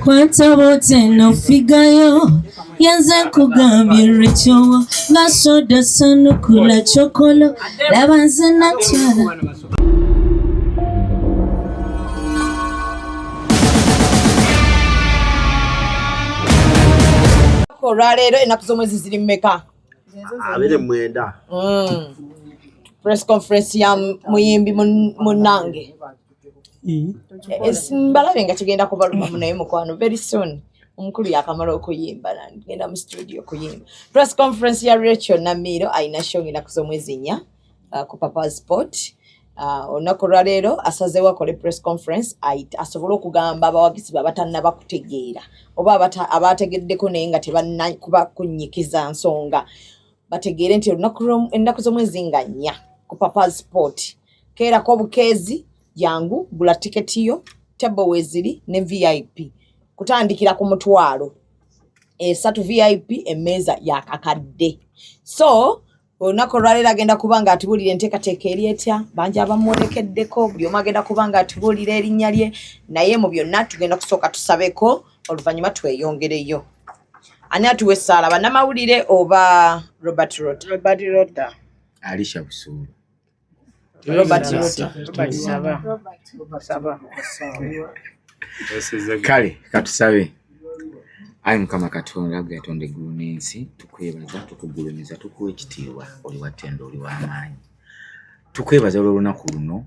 Kwanta wote no figayo yanze kugambye Rachel ngasoda sanu kula chokolo labanze natala Koralero enakuzomwezi ziri mmeka abere mwenda press conference ya muyimbi munange mbalabe nga kigenda kubaluma munaye mukwano very soon omukulu yakamala okuyimba ngenda mu studio kuyimba press conference ya Rachel Namiro aina show enakuzomwezi nya ku Papa Sport onakora lero asazeewo akole press conference asobola okugamba abawagizi babatanna bakutegeera oba abategeddeko naye nga tebannakuba kunyikiza nsonga bategeere nti ennaku z'omwezi nga nnya ku Papa Sport keerako obukeezi yangu gula tiketi yo table weziri ne VIP kutandikira ku mutwalo 3 VIP emmeeza yakakadde so onakora lero agenda kubanga atubulira enteekateeka eri etya banja abamwolekeddeko buli omu agenda kubanga atubulira erinnya lye naye mu byonna tugenda kusooka tusabeko oluvannyuma tweyongereyo ani atuwa essaala bannamawulire oba Robert Rota Alisha Busuulu Robert Rota kale katusabe ayi Mukama Katonda gwe yatonda eggulu n'ensi tukwebaza tukugulumiza tukuwa ekitiibwa oli wattendo oli w'amaanyi tukwebaza olw'olunaku luno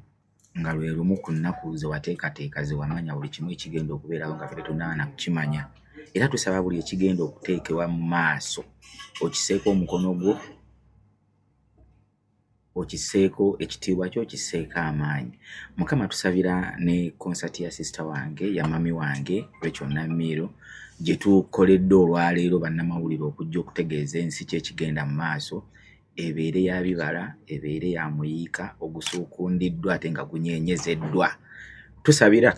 nga lwe lumu ku nnaku ze wateekateeka ze wamanya buli kimu ekigenda okubeerawo nga ffe tetunaana kukimanya era tusaba buli ekigenda okuteekebwa mu maaso okiseeko omukono gwo okiseeko ekitiibwa kyo okiseeko amaanyi Mukama tusabira ne konsati ya sister wange ya mami wange Rachel Namiro gye tukoledde olwaleero bannamawulire okujja okutegeeza ensi kyekigenda mu maaso ebeere ya bibala ebeere ya muyiika ogusuukundiddwa ate nga gunyeenyezeddwa tusabira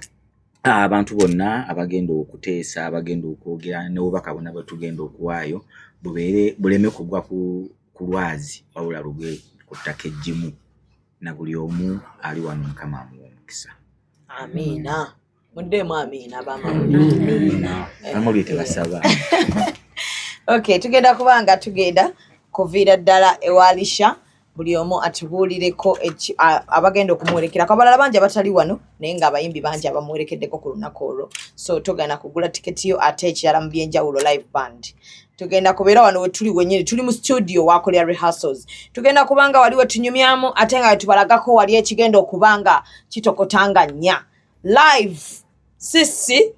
abantu bonna abagenda okuteesa abagenda okwogera n'obubaka bonna bwe tugenda okuwaayo buleme kugwa ku lwazi wabula lugwe ku ttaka eggimu na buli omu ali wano Mukama amuwa omukisa amiina muddemu amiina bamulite basaba okay tugenda kubanga tugenda kuviira ddala ewalisha buli omu atubuulireko abagenda okumwerekerako abalala bangi abatali wano naye nga abayimbi bangi abamwerekeddeko ku lunaku olwo so togenda kugula tiketi yo ate ekirala mu byenjawulo live band tugenda kubeera wano we tuli wenyini tuli mu studio wakolera rehearsals tugenda kubanga wali we tunyumyamu ate nga wetubalagako wali ekigenda okubanga kitokotanga nnya live sisidi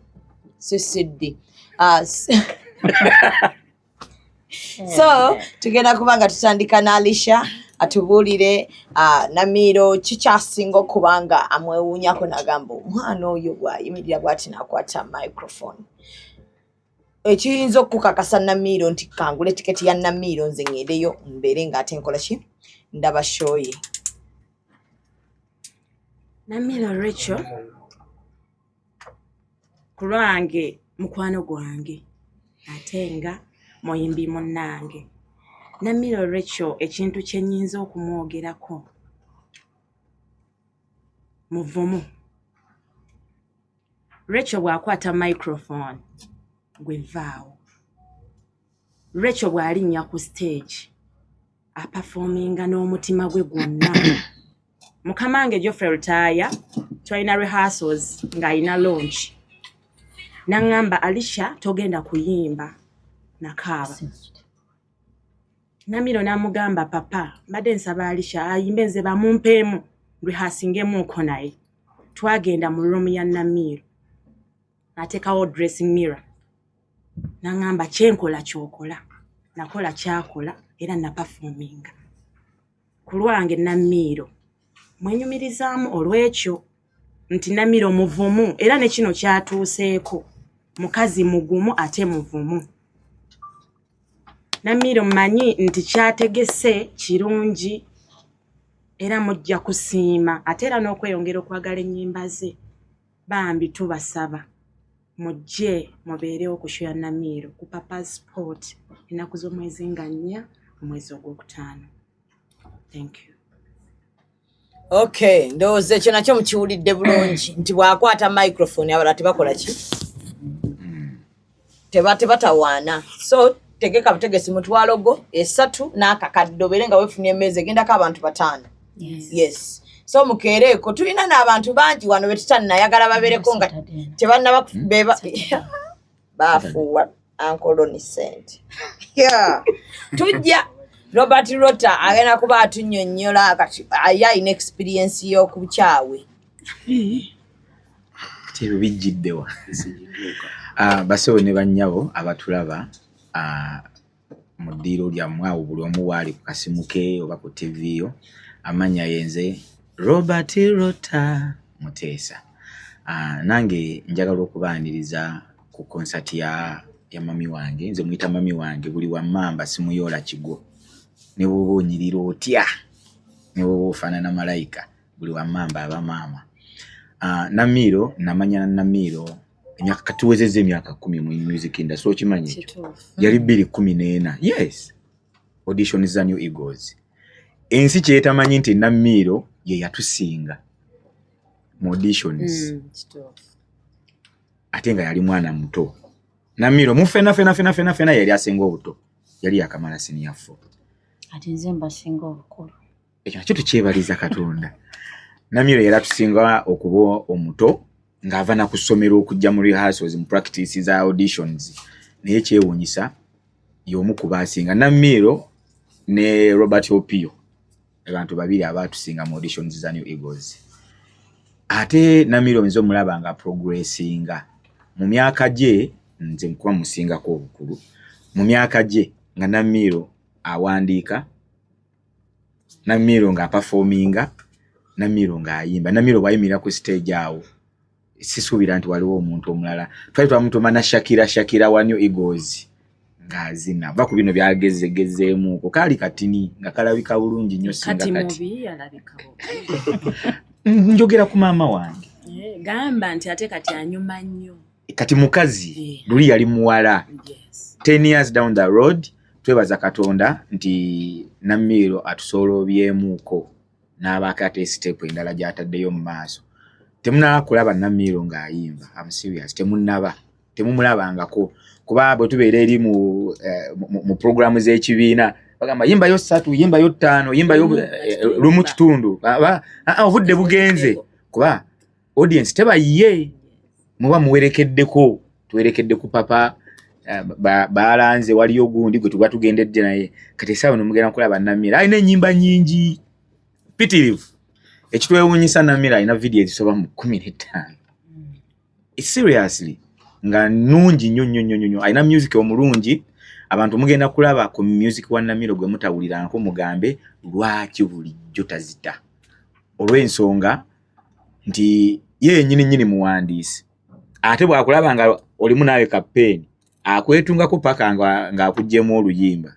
so tugenda kubanga tutandika na Alisha atubuulire Namiro kikyasinga okubanga amwewuunyako n'agamba omwana oyo bw'ayimirira bw'ati n'akwata microphone ekiyinza okukakasa Namiro nti kangule tiketi ya Namiro nze ngendeyo mbeere ng'ate nkola ki ndaba show ye Namiro Rachel ku lwange mukwano gwange ate nga muyimbi munnange Namiro Rachel ekintu kye nnyinza okumwogerako muvumu Rachel bw'akwata microphone gwe vaawo Rachel bw'alinnya ku stage aperforminga n'omutima gwe gwonna mukamange Geoffrey Rutaya twalina rehearsals ng'alina launch n'angamba Alisha togenda kuyimba nakaaba Namiro n'amugamba papa mbadde nsaba Alisha ayimbe nze bamumpeemu rehearsingemuuko naye twagenda mu room ya Namiro n'ateekawo dressing mirror n'angamba kyenkola kyokola nakola kyakola era naperforminga ku lwange Namiro mwenyumirizaamu olw'ekyo nti Namiro muvumu era ne kino kyatuuseeko mukazi mugumu ate muvumu Namiro mmanyi nti kyategese kirungi era mujja kusiima ate era n'okweyongera okwagala ennyimba ze bambi tubasaba mujje mubeerewo ku show ya Namiiro ku Papa Sport ennaku z'omwezi nga 4 omwezi ogwokutaano. Thank you. Okay, ndowooza ekyo nakyo mukiwulidde bulungi nti bw'akwata microphone abalala tebakola ki? Tebatawaana. So tegeka butegesi mutwalo go 3 n'akakadde obeere nga weefunye emmeeza egendako abantu 5. Yes. So mukeereko tulina n'abantu bangi wano betutannayagala babeereko nga tebannaba beba baafuuwa Uncle yeah. Tujja Robert Rota agenda kuba atunnyonnyola kati ayina experience y'okubukyawe. Tebyo bijjiddewa. Basewo ne bannyabo abatulaba mu ddiiro lyammwe awo buli omu waali ku kasimu ke oba ku TV yo. Amanya yenze Robert Rota Muteesa. Nange njagala okubaaniriza ku concert ya mami wange. Nze muyita mami wange buli wammamba simuyola kigo. Ne bwoba onyirira otya. Ne bwoba ofaanana malayika buli wammamba aba maama. Namiiro namanya Namiiro emyaka katuwezezza emyaka 10 mu music industry okimanyi ekyo. Yali 2014. Yes. Audition za New Eagles. Ensi kyetamanyi nti Namiiro ye yatusinga mu auditions. Ate nga yali mwana muto. Namiiro mufena yali asinga obuto. Yali yakamala senior 4. Ati nze mbasinga obukulu. Ekyo nakyo tukyebaliza Katonda. Namiiro yali atusinga okuba omuto ng'ava na ku ssomero okujja mu rehearsals mu practice za auditions. Naye kyewuunyisa y'omu ku baasinga. Namiiro ne Robert Opio abantu babiri abaatusinga mu auditions za New Eagles. Ate Namiiro nzo mulaba nga progressinga. Mu myaka gye nze nkuba musingako obukulu. Mu myaka gye nga Namiiro awandiika, Namiiro nga performinga, Namiiro nga ayimba. Namiiro bwayimira ku stage awo sisuubira nti waliwo omuntu omulala. Twali twamutuma Shakira wa New Eagles ng'azina. Va ku bino byagezegezeemuuko. Kaali katini nga kalabika bulungi nnyo singa kati. Kati mubi alabika njogera ku maama wange. Gamba nti ate kati anyuma nnyo. Kati mukazi luli yali muwala. 10 years down the road twebaza Katonda nti Namiiro atusolobyemuuko n'abaako ate step endala gy'ataddeyo mu maaso. Temunaba kulaba Namiiro ng'ayimba. I'm serious. Temumulabangako. Kuba bwe tubeera eri mu programu z'ekibiina bagamba yimbayo 3, yimbayo 5, yimbayo lumu kitundu. Obudde bugenze. Kuba audience tebayiye muba muwerekeddeko. Tuwerekedde ku papa baalanze waliyo gundi gwe tuba tugendedde naye. Kati essaawa nomugenda kulaba Namiiro alina ennyimba nnyingi pitirivu. Ekitwewuunyisa Namiiro alina video ezisoba mu 15. Seriously nga nungi nnyo. Alina music omulungi. Abantu mugenda kulaba ku music wa Namiiro gwe mutawulirako mugambe lwaki bulijjo tazita. Olw'ensonga nti ye nnyini muwandiisi. Ate bwakulaba nga olimu naawe kapeeni akwetungako paka ng'akugyemu oluyimba.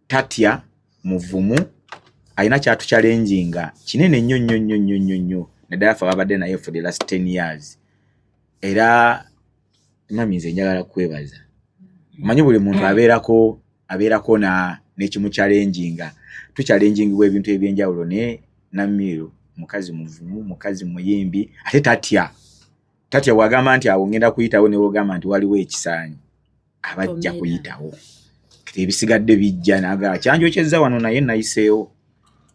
Tatya muvumu alina kyatu challenginga kinene nnyo. Naddala ffe abadde naye for the last 10 years. Era mami nze njagala kwebaza. Manyi buli muntu abeerako n'ekimu challenginga. Tuchallengingiwa ebintu ebyenjawulo ne Namiiro mukazi muvumu, mukazi muyimbi, ate tatya wagamba nti awo ngenda kuyitawo ne wogamba nti waliwo ekisaanyi abajja kuyitawo. Ebisigadde bijja naga kyanjokyezza wano naye nayiseewo.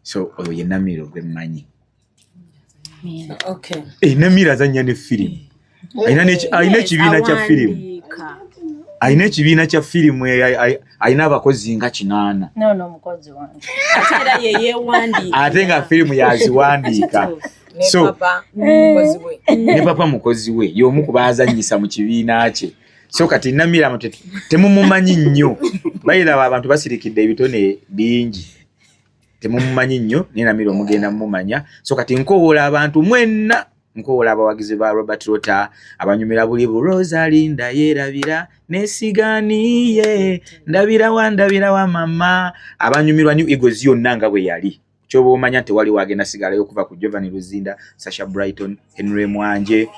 So oyo ye Namiiro gwe mmanyi. Okay. Namiiro azannya ne firimu. Alina ekibiina kya firimu. Alina ekibiina kya firimu alina abakozi nga 8. No mukozi wange. Ate era ye yeewandiika. Ate nga firimu yaziwandiika. So ne papa mukozi we y'omu ku baazannyisa mu kibiina kye. So kati Namiiro temumumanyi nnyo. Bayiraba abantu basirikidde ebitone bingi. Temumumanyi nnyo ne Namiiro mugenda mumanya. So kati nkowoola abantu mwenna. Nkowoola abawagizi ba Robert Rota abanyumira buli Rosalinda yerabira nesiganiye ndabira wa mama abanyumirwa New Eagles yonna nga bwe yali kyoba omanya nti wali wagenda sigalayo okuva ku Giovanni Luzinda, Sasha Brighton, Henry Mwanje,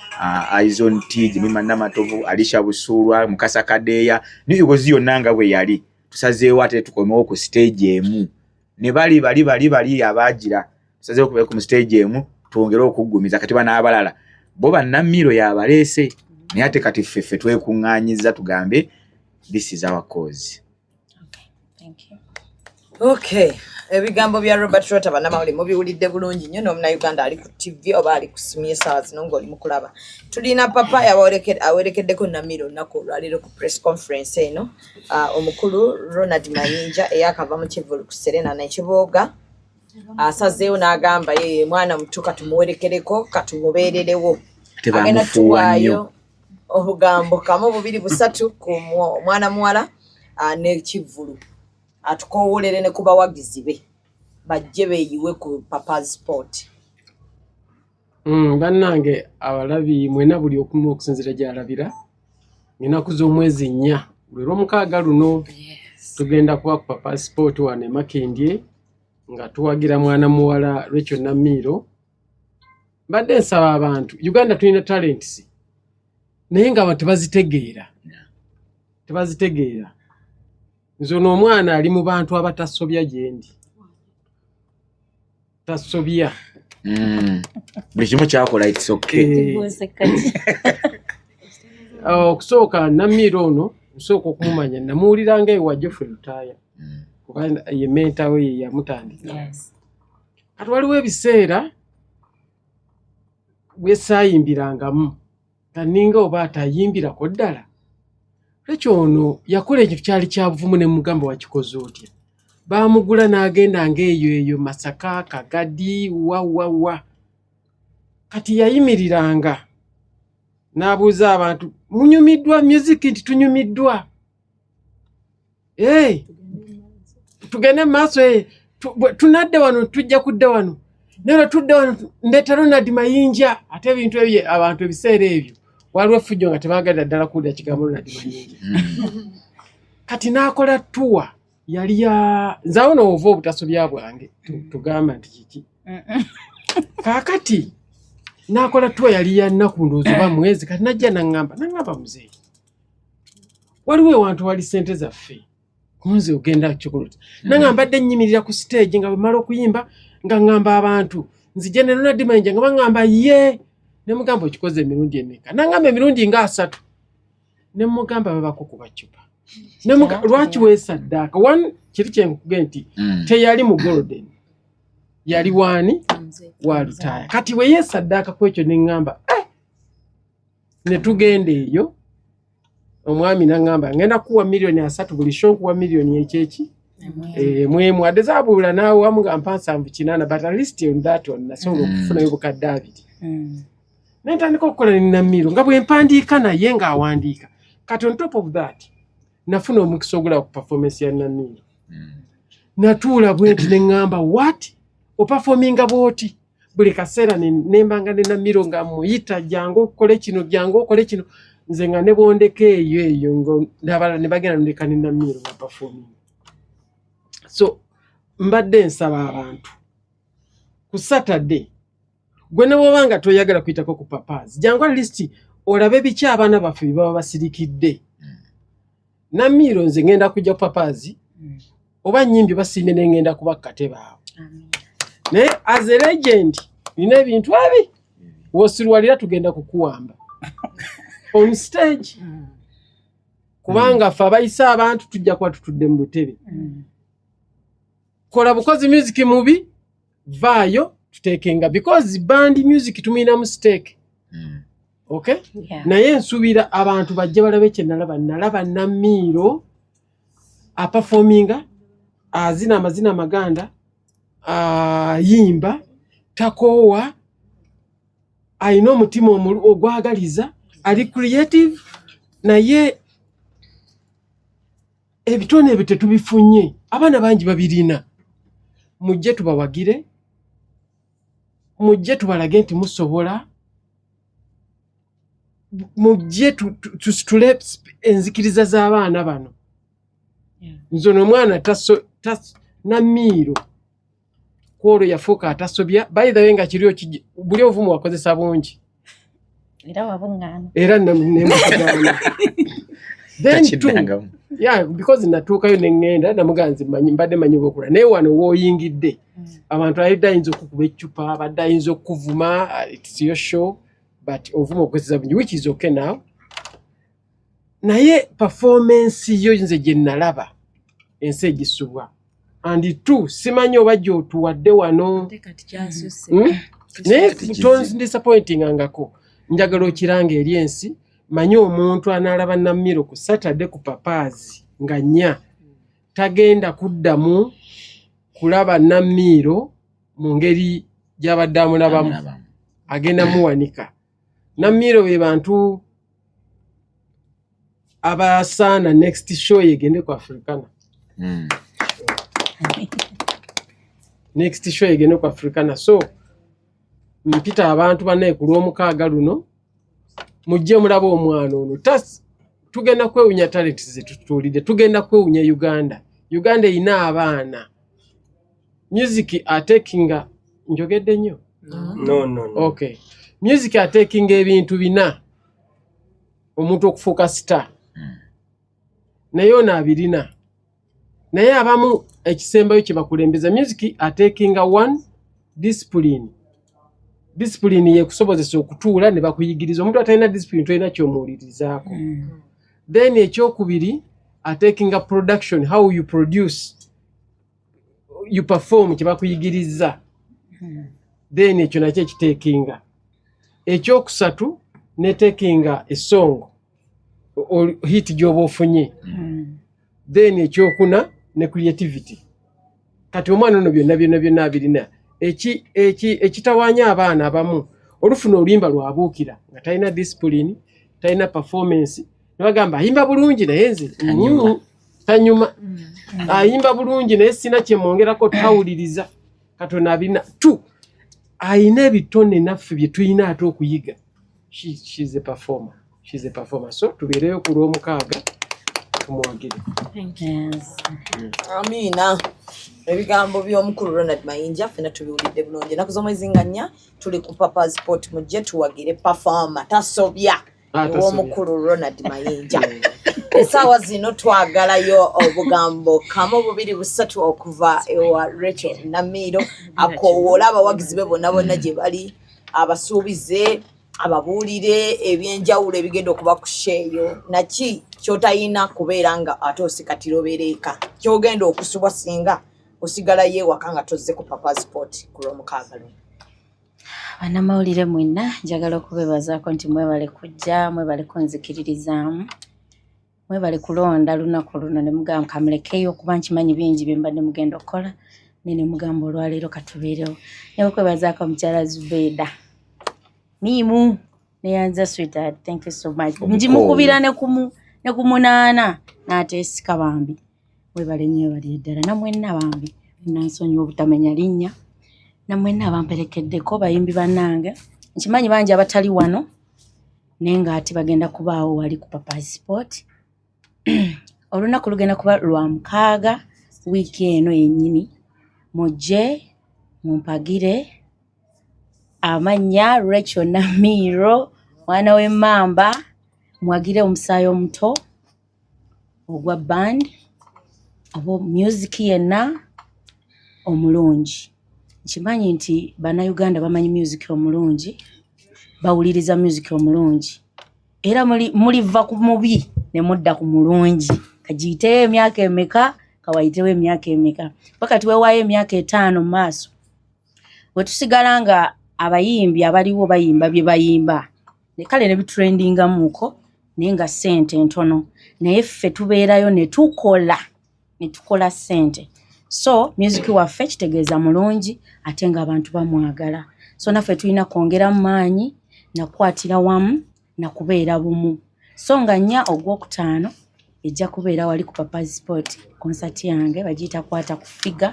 Aizon T, Jimima Namatovu, Alisha Busulwa, Mukasa Kadeya, niyogozi yonna nga bwe yali tusazeewo ate tukomewo ku stage emu ne bali abagira tusazeewo kuba ku stage emu twongere okuggumiza kati bana abalala bo bannamiro yabaleese naye ate kati ffeffe twekuŋŋaanyiza tugambe this is our cause. Thank you. Okay. Ebigambo bya Robert Rota bannamawulire mubiwulidde bulungi nnyo n'omunnayuganda ali ku TV oba ali ku simu y'essaawa zino ng'oli mu kulaba. Tulina papa awerekeddeko Namiro olunaku olwaleero ku press conference eno. Omukulu Ronald Mayinja eyakava mu Kivulu ku Serena n'Ekibooga asazeewo n'agamba ye mwana muto katumuwerekereko katumubeererewo. Agenda tuwaayo obugambo kamu bubiri busatu ku mwana muwala n'Ekivulu. Atukoowolere ne kuba wagizi be bajje beeyiwe ku Papa's Sport. Bannange abalabi mwena buli okumu okusinzira gy'alabira ennaku z'omwezi 4 lwe Lwomukaaga luno tugenda kuba ku Papa's Sport wano e Makindye nga tuwagira mwana muwala Rachel Namiro. Mbadde nsaba abantu Uganda tulina talents naye nga abantu tebazitegeera. Nze ono omwana ali mu bantu abatasobya gyendi. Tasobya. Buli kimu kyakola it's okay. Okusooka Namiro ono nsooka okumumanya namuwuliranga ewa Geoffrey Lutaya kuba ye menta we yamutandika. Yes. Kati waliwo ebiseera bwe saayimbirangamo kaninga oba atayimbirako ddala. Ekyo ono yakola ekyo kyali kya buvumu ne mugamba wakikoze otya. Baamugula n'agenda ng'eyo Masaka, Kagadi, wa. Kati yayimiriranga n'abuuza abantu munyumiddwa music nti tunyumiddwa. Tugende maaso tunadde wano tujja kudda wano. Nero tudde wano ndeeta Ronald Mayinja ate ebintu ebyo abantu ebiseera ebyo. Waliwo effujjo nga tebaagadde ddala kuwulira kigambo Ronald Mayinja. Kati n'akola tuwa yali ya nzaawo n'ova obutasobya bwange tugamba nti kiki. Kaakati n'akola tuwa yali ya nnaku ndowooza oba mwezi kati najja n'aŋŋamba muzeeyi. Waliwo ewantu wali ssente zaffe kunze ogenda kyokolota. Nanga mbadde nnyimirira ku stage nga bwe mala okuyimba nga ŋŋamba abantu nzije ne Ronald Mayinja nga baŋŋamba ye. Ne mugamba okikoze emirundi emeka. Nangamba emirundi nga 3. Ne mugamba babako ku bacupa. Ne mugamba lwaki weesaddaaka. One kiri kyenkugenda nti teyali mu Golden. Yali wani wa Lutaya. Kati we yeesaddaaka ku ekyo ne ŋŋamba ne tugenda eyo. Omwami n'aŋŋamba ngenda kuwa miliyoni 3 buli show kuwa miliyoni ekyeki. Mwemu adezaabula naawe wamu nga mpa 780 but at least on that one nasobola okufunayo bukadde 2. Nentandika okukola ne Namiro nga bwe mpandiika naye ng'awandiika. Kati on top of that nafuna omukisa ogula ku performance ya Namiro. Natuula bwe nti ne ŋŋamba what opafominga bw'oti buli kaseera nembanga ne Namiro nga muyita jangu okole kino nze nga ne bondeka eyo ng'abala ne bagenda ndeka ne Namiro nga performing. So mbadde nsaba abantu ku Saturday gwe ne bw'obanga toyagala kuyitako ku Papa's jangu at least olabe biki abaana baffe bye baba basirikidde. Namiro nze ngenda kujja ku Papa's oba nnyimbi basiimye ne ngenda kuba katebe awo. Naye as a legend nina ebintu ebi w'osirwalira tugenda kukuwamba on stage kubanga ffe abayise abantu tujja kuba tutudde mu butebe. Kola bukozi music mubi vaayo tutekenga because band music tumina mistake. Okay? Yeah. Naye nsuubira abantu bajje balabe kye nalaba Namiro performinga azina amazina maganda yimba takoowa alina omutima ogwagaliza ali creative naye ebitone ebyo tetubifunye abaana bangi babirina. Mujje tubawagire mujje tubalage nti musobola mujje tusitule enzikiriza z'abaana bano. Nze ono omwana Namiro kwolwo yafuuka atasobya by the way nga kiriyo buli obuvumu wakozesa bungi Era wabungana. era nemukugana then two, yeah, because natuukayo neŋŋenda namuganzi mbadde manyi bwokula naye wano wooyingidde abantu ayidde ayinza okukuba eccupa abadde ayinza okuvuma it's your show but ovuma okozesa bungi which is okay now naye performance yo nze gye nalaba ensi egisubwa and two simanyi oba gy'otuwadde wano naye disappointing angako njagala okiranga eri ensi manyi omuntu anaalaba Namiro ku Saturday ku Papaazi nga 4 tagenda kuddamu kulaba Namiro mu ngeri gy'abadde amulabamu agenda muwanika. Namiro be bantu abasaana next show yegende ku Africana. Next show yegende ku Africana. So mpita abantu banaye ku Lwomukaaga luno mujje mulaba omwana ono tugenda kwewunya talent zetu tutulide tugenda kwewunya Uganda ina abaana music atekinga njogedde nnyo No. okay music atekinga ebintu bina omuntu okufuuka star naye ono abirina naye abamu ekisembayo kye bakulembeza music atekinga one discipline ye kusobozesa okutuula ne bakuyigiriza omuntu atalina discipline tolina kyomuwulirizaako then ekyokubiri atekinga production how you produce you perform kye bakuyigiriza then ekyo nakyo ekitekinga ekyokusatu netekinga esongo hit gy'oba ofunye then ekyokuna ne creativity kati omwana ono byonna abirina ekitawaanya abaana abamu olufuna oluyimba lwabuukira nga talina discipline talina performance nebagamba ayimba bulungi naye nze tanyuma ayimba bulungi naye sina kyemwongerako tawuliriza Katonda abirina tu ayina ebitone naffe bye tulina ate okuyiga. She's a performer. So tubeereyo ku Lwomukaaga tumwagire. Yes. Amina. Ebigambo by'omukulu Ronald Mayinja ffena tubiwulidde bulungi. Ennaku z'omwezi nga 4 tuli ku Papa Sport mujje tuwagire performer tasobya ew'omukulu Ronald Mayinja. Essaawa zino twagalayo obugambo kamu bubiri busatu okuva ewa Rachel Namiro akowoola abawagizi be bonna gye bali abasuubize ababuulire ebyenjawulo ebigenda okuba ku sheeyo naki kyotayina kubeera nga ate osikatira obeereeka kyogenda okusubwa singa osigalayo ewaka nga tozze ku Papa Sport ku Lwomukaaga luno. Bannamawulire mwenna njagala okubeebazaako nti mwebale kujja mwebale kunzikiririzaamu mwebale kulonda lunaku luno ne mugamba kamulekeyo okuba nkimanyi bingi bye mbadde mugenda okukola ne mugamba olwaleero katubeerewo naye okwebazaako mukyala Zubeida Mimu neyanza sweetheart thank you so much njimukubira ne ku munaana n'ateesika bambi mwebale nnyo bali eddala namwenna bambi nansonyiwa obutamenya linnya namwenna abamperekeddeko bayimbi bannange nkimanyi bangi abatali wano naye ng'ate bagenda kubaawo wali ku Papa Sport olunaku lugenda kuba lwa mukaaga wiiki eno yennyini mujje mumpagire amannya Rachel Namiro mwana w'emmamba mwagire omusaayi omuto ogwa band abo music yenna omulungi nkimanyi nti bannayuganda bamanyi music omulungi bawuliriza music omulungi era muliva ku mubi ne mudda ku mulungi kagiyiteyo emyaka emeka kawayitewo emyaka emeka pakati weewaayo emyaka 5 mu maaso bwe tusigala nga abayimbi abaliwo bayimba bye bayimba kale ne bitrendingamuuko naye nga ssente ntono naye ffe tubeerayo ne tukola ssente so music waffe kitegeeza mulungi ate nga abantu bamwagala so naffe tulina kwongeramu maanyi nakukwatira wamu nakubeera bumu so nga 4 Ogwokutaano ejja kubeera wali ku Papa Sport concert yange bagiyita kwata ku figa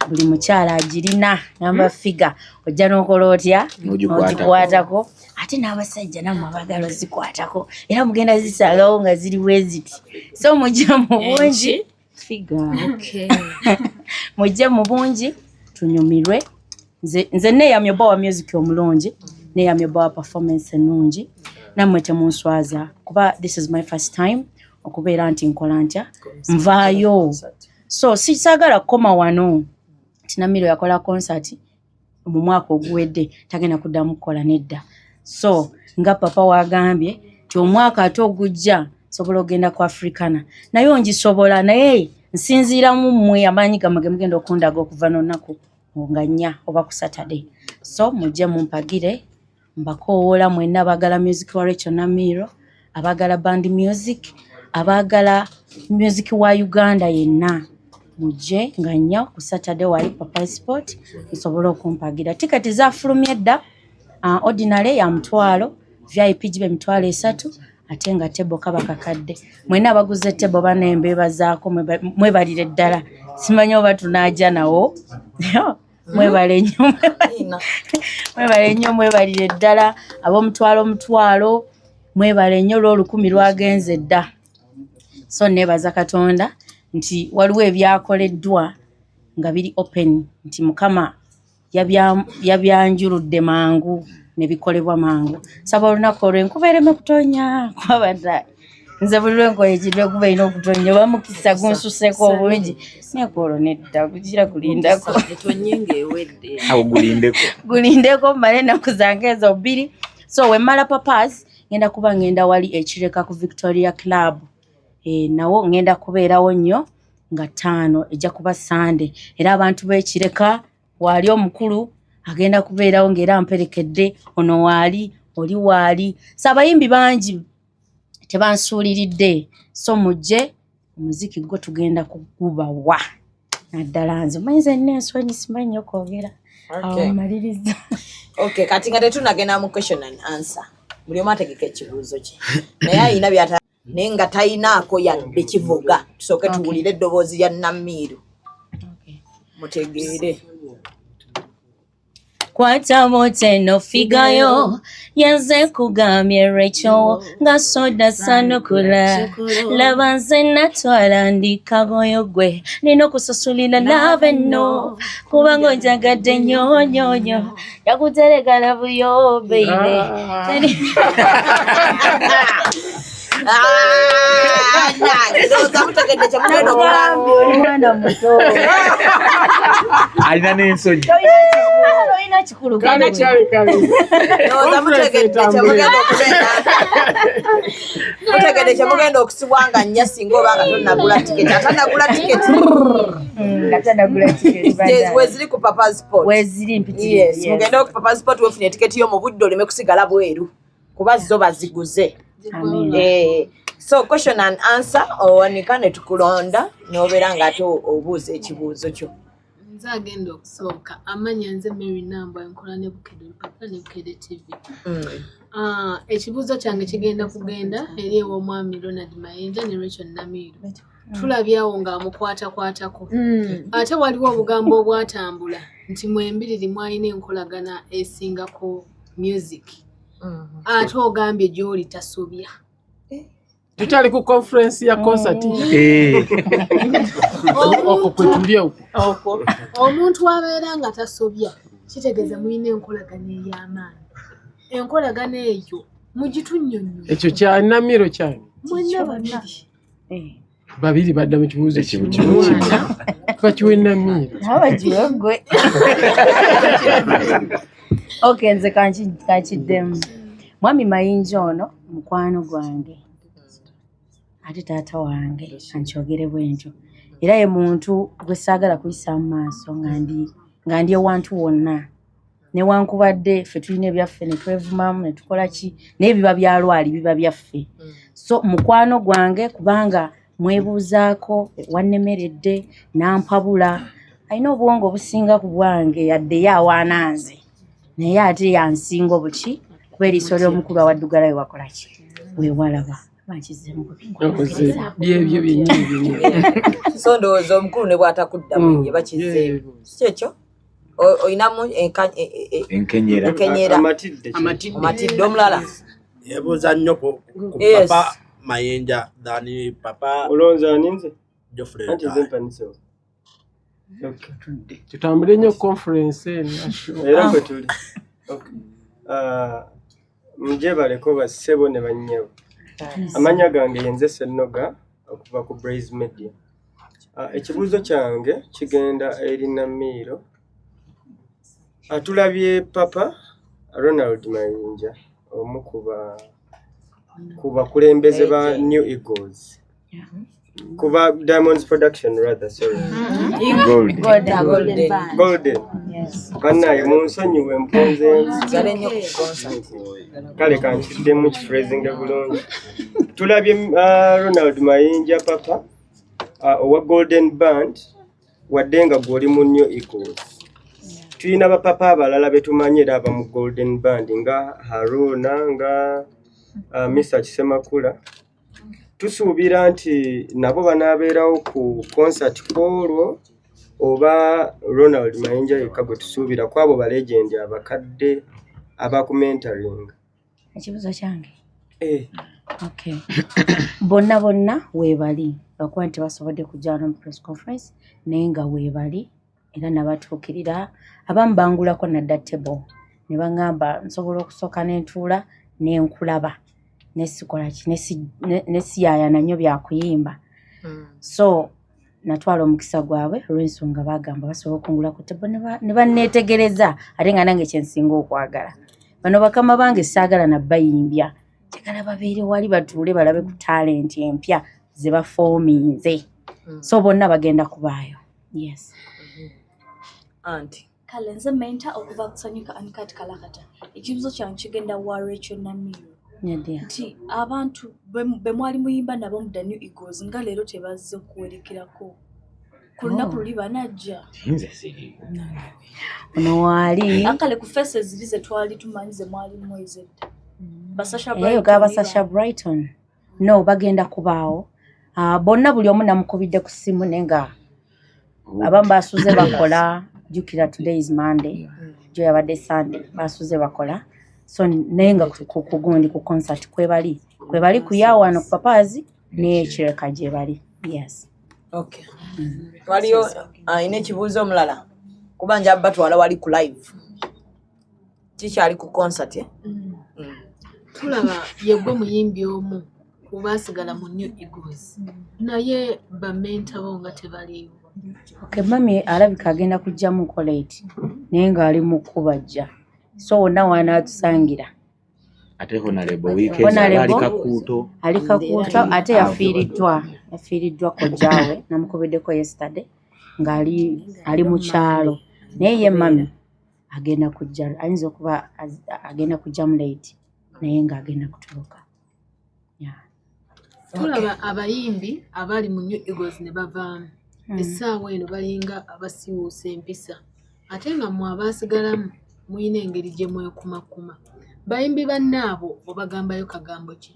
buli mukyala agirina namba figa ojja n'okola otya ogikwatako ate n'abasajja nammwe abagala ozikwatako era mugenda zisalawo nga ziri weziti so mujje mu bungi figa mujje mu bungi tunyumirwe nze neeyamye obba wa music omulungi neeyamye obba wa performance ennungi nammwe temunswaza kuba this is my first time okubeera nti nkola ntya nvaayo so sisaagala kukoma wano Namiro yakola concert mu mwaka oguwedde tagenda kuddamu kukola nedda so nga papa wagambye ti omwaka ate ogujja sobola ogenda ku Africana naye ngisobola naye nsinziira mu mmwe amaanyi gammwe gemugenda okundaga okuva n'olunaku nga 4 oba ku Saturday so mujje mumpagire mbakoowoola mwenna abaagala music wa Rachel Namiro abaagala band music abaagala music wa Uganda yenna mujje nga 4 ku Saturday wali Papa Sport nsobola okumpagira tiketi zafulumye dda ordinary ya mtwalo VIP jibe mitwalo 3 ate nga tebo kaba kakadde mwena abaguze tebo banembe bazaako mwebalire ddala simanyi oba tunaaja nawo mwebale nnyo mwebalire ddala ab'omutwalo mwebale nnyo olw'olukumi lwagenze dda so nebaza Katonda nti waliwo ebyakoleddwa nga biri open nti Mukama yabyanjuludde mangu ne bikolebwa mangu saba olunaku olw'enkuba ereme kutonya kwabadda nze buli lwenkola ekirwe kuba ina okutonya oba mukisa gunsuseko obungi nekoolo nedda kugira kulindako gulindeko mmale ennaku zange ezo 2 so wemmala papas ngenda wali ekireka ku Victoria Club nawo ngenda kubeerawo nnyo nga 5 ejja kuba Sunday era abantu b'ekireka wali omukulu agenda kubeerawo ng'era mperekedde ono waali oli waali sabayimbi bangi tebansuuliridde so mujje omuziki gwo tugenda kugubawa naddala nze mayinza nnensoni simanyi okwogera maliriza okay kati nga tetunagenda mu question and answer buli omu ategeka ekibuuzo kye naye ayina byata naye nga tayinaako yadde kivuga tusooke tuwulire eddoboozi lya Namiro mutegeere kwata mote no figayo yanze kugambye Rachel nga soda sanukula laba nze natwala ndikagoyo gwe nina okusasulira lave no kubanga onjagadde nnyo yakuterekala buyo baby mwana muto alina n'ensonyi olina kikulu mutegedde kyemugenda okusibwa nga nnya singa oba nga tonnagula tiketi atanagula tiketi weziri ku Papa Sport weziri mpitirivu mugende ku Papa Sport wefuna etiketi yo mu budde oleme kusigala bweru kuba zo baziguze. So question and answer owanika ne tukulonda nobeera nga ate obuuza ekibuuzo kyo. Nze agenda okusooka amanya nze Mary Namba enkola ne Bukedde Papa ne Bukedde TV. Ekibuuzo kyange kigenda kugenda eri ew'omwami Ronald Mayinja ne Rachel Namiro. Tulabyawo nga amukwatakwatako. Ate waliwo obugambo obwatambula nti mwembiriri mwalina enkolagana esingako music. Ate ogambye gy'oli tasobya. Tutali ku conference ya concert. Omuntu abeera nga tasobya kitegeeza mulina enkolagana ey'amaanyi. Enkolagana eyo mugitunnyonnyo. Ekyo kya Namiro kyani? Mwenna babiri badda mu kibuuzo kimu. Bakiwe Namiro. Abagiwe gwe. Okay, nze kankiddemu. Mwami Mayinja ono mukwano gwange. Ate taata wange ankyogere bwentyo. Era ye muntu gwe saagala kuyisa mu maaso nga ndi ewantu wonna. Newankubadde ffe tulina ebyaffe ne twevumamu ne tukola ki naye biba byalwali biba byaffe. So mukwano gwange kubanga mwebuuzaako wannemeredde nampabula alina obwongo obusinga ku bwange yadde yawaana nze naye ate yansinga obuki kuba eriiso ly'omukulu awaddugalayo wakola ki weewalaba bankizemu byebyo byennyini. So ndowooza omukulu ne bw'atakuddamu ye bakizeemu kyekyo oyinamu enkenyera amatidde omulala yebuuza nnyo ku Yes. Papa Mayinja dhani Papa Olonza aninze? Geoffrey Anti Ntahe. zempa nisewa. Tutambule nnyo conference eno. Era kwe tuli. Mujebaleko bassebo ne bannyewo. Amanya gange yenze Ssennoga okuva ku Blaze Media. Ekibuuzo kyange kigenda eri Namiiro. Tulabye Papa Ronald Mayinja omu ku bakulembeze ba New Eagles. Kuba Diamonds Production rather, sorry. Golden. Yes. Banaye munsonyiwe mponze kale kankidde mu kifreezing bulungi. Tulabye Ronald Mayinja Papa owa Golden Band wadde nga gw'oli mu New Eagles. Tulina bapapa abalala betumanyira aba mu Golden Band nga Haruna nga Mr. Kisemakula. Tusuubira nti nabo banaabeerawo ku concert olwo oba Ronald Mayinja yekka gwe tusuubira ku abo balegendi abakadde abakumentaringa. Ekibuuzo kyange. Okay. Bonna weebali lwakuba nti basobodde kujja wano mu press conference naye nga weebali era nabatuukirira abamu bangulako nadda table ne baŋŋamba nsobola okusooka n'entuula n'enkulaba nesikola ki nesiyayana nnyo byakuyimba. So natwala omukisa gwabwe olw'ensonga bagamba basobola okungula ku table ne banneetegereza ate nga nange kyensinga okwagala. Bano bakama bange saagala nabbayimbya tegala babeere wali batuule balabe ku talent empya ze bafoominze. So bonna bagenda kubaayo. Yes. Auntie. Kale nze menta okuva kusanyuka Uncut Kalakata. Ekibuuzo kyange kigenda wa Rachel Namiiro. Nti abantu be mwali muyimba nabo mu The New Eagles nga leero tebazze okuwerekerako. Ku lunaku luli banajja. Ono waali akale ku faces ziri ze twali tumanyize mwali mwezedda. Basasha Brighton. No, bagenda kubaawo. Bonna buli omu namukubidde ku ssimu nenga abamu basuze bakola. Jukira today is Monday. Jo yabadde Sunday. Basuze bakola. So nenga kugundi ku concert kwebali kuyawa wano ku Papazi n'ekireka gye bali. Yes. Okay. Waliyo ine ekibuuzo omulala kuba nja batwala wali ku live. Kikyali ku concert tulaba yegwe muyimbi omu kubasigala mu New Eagles naye bamenta bo nga tebaliwo. Okay, mami alabika agenda kujjamu collate naye nga ali mu kubajja. So wonna wanaatusangira. Ate Honorable Weekend ali kakuuto ate yafiiriddwa kojjaawe namukubiddeko yesterday nga ali mu kyalo naye ye mami agenda kujja ayinza okuba agenda kujjamu late naye nga agenda kutuuka. Tulaba abayimbi abali mu New Eagles ne bavaamu essaawa eno balinga abasiiwuusa empisa ate nga mwe abaasigalamu muyina engeri gye mwekumakuma. Bayimbi bannaabo obagambayo kagambo ki?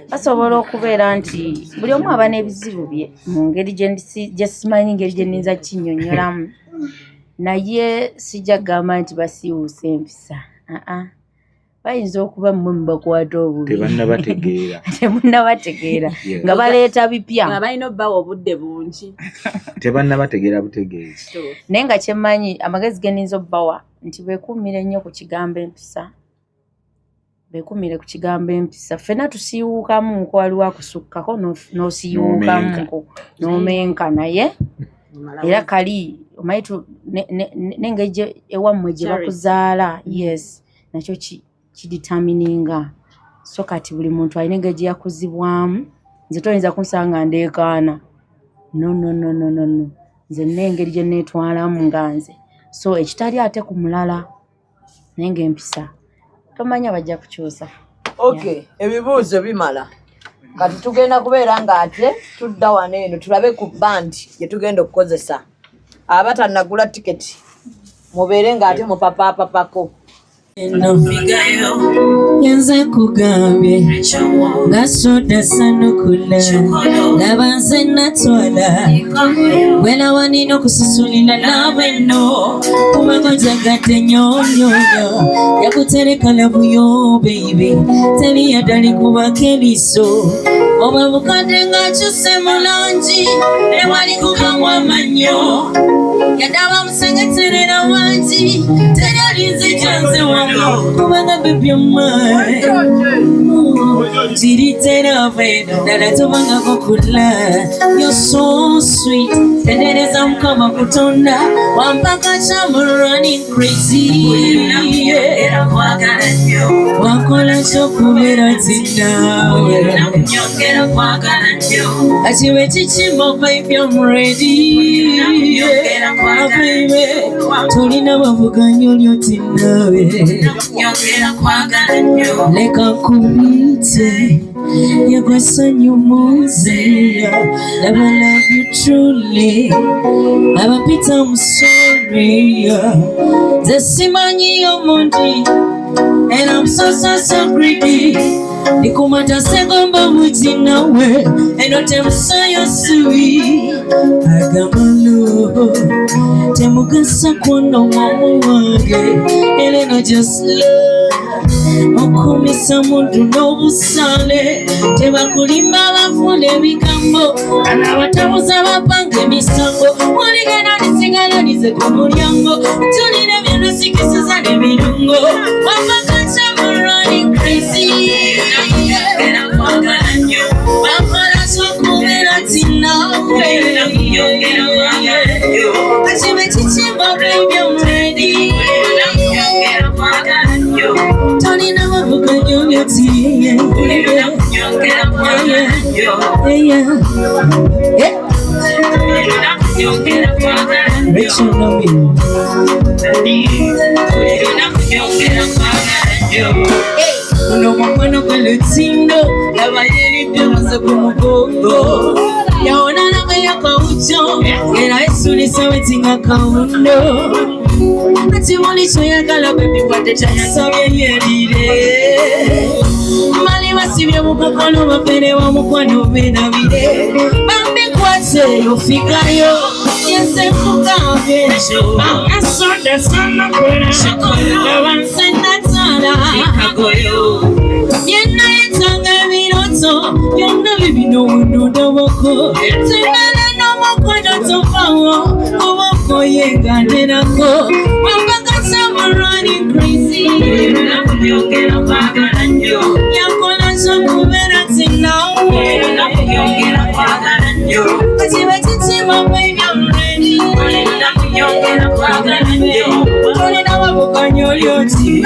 Basobola okubeera nti buli omu aba n'ebizibu bye mu ngeri gye simanyi ngeri gye nninza kinnyonnyolamu naye sijja kugamba nti basiiwuusa empisa. Bayinza okuba mmwe mubakwata obubi temunnabategeera nga baleeta bipya nga balina obbawa obudde bungi tebannabategeera butegeezi naye nga kyemmanyi amagezi ge nninza obbawa nti beekuumire nnyo ku kigambo empisa. Beekuumire ku kigambo empisa. Ffenna tusiiwuukamu nko waliwo akusukkako n'osiiwuukamu n'omenka naye era kali omanyi n'engeri ewammwe gye bakuzaala. Yes, nakyo kidetermininga. So kati buli muntu alina engeri gye yakuzibwamu. Nze toyinza kunsanga ndeekaana. No. Nze n'engeri gye neetwalamu nga nze. So ekitali ate ku mulala naye ng'empisa tomanya bajja kukyusa. Okay, ebibuuzo bimala. Kati tugenda kubeera nga ate tudda wano eno tulabe ku band gye tugenda okukozesa. Abatannagula tiketi mubeere nga ate mupapapapako Yenze kugambye gasoda sanukula labanze natwala wela wanino kususulila nabeno kumagonjagate nyonyonya yakutereka labuyo baby teli yadali kubakeliso oba bukadde nga kyuse mulangi ewali kukamwa manyo yadaba musengeterera wangi teri alinze janze wango kubanga baby mine tiritera veno dala tubanga kukula you're so sweet tendereza mukama kutonda wampaka chamu running crazy wakola kyokubera tinawe achiwe chichimo baby I'm ready baby tulina bavuganyo lyoti nawe leka kubite yagwasanyo muzeya never love you truly abapita I'm sorry zesimanyi yomundi and I'm so greedy nikumata segomba mujinawe enotemusayo suwi agamalo temugasa kuno wamu wange elena just love okumisa mundu n'obusale tebakulimba bafuna ebigambo anabatabuza bapanga emisango oligenda nisigala nize ku mulyango tulina byenusikisiza n'ebirungo wapakatya mu running crazy wakola kyokubera tinawe akibe kikimba baby I'm ready tolina bavuganyo byoti Rachel Namiro uno mwakwano kwelutindo yabayelidde maze ku mugongo yawona nawe yakawuco era esulisa wetinga kawundo ati muli kyoyagala bebi wadde kyasabye yerire mali basibye mukokolo bafere wa mukwano benabire bambikwate yofikayo yesekugambye asoda sana kwera labansenatala yenna yetanga ebiroto byonna bibino wunodoboko sinala n'omukono tofawo oboko yeganderako wambakasa mu running crazy yakola kyokubera tinawe akiba kitima baby I'm ready tulina bavuganyo lyoti